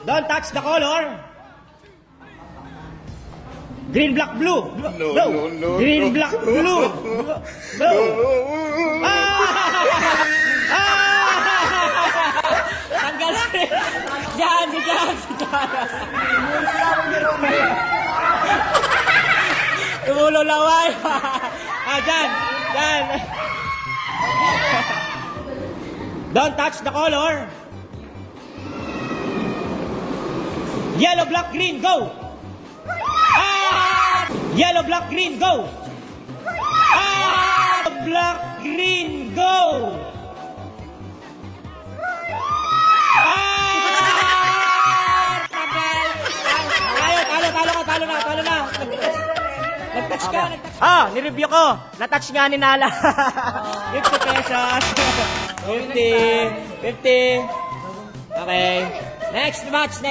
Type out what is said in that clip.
Don't touch the color. Green, black, blue. No. Green, black, blue. Blue. Tanggal si... Diyan. Tumulo laway. Diyan. Don't touch the color. Yellow, black, green, go. Yellow, black, green, go. Black, green, go. Talo na. Nag-touch ka. Nireview ko. Na-touch nga ni Nala. 50 pesos. 50. Okay. Next match.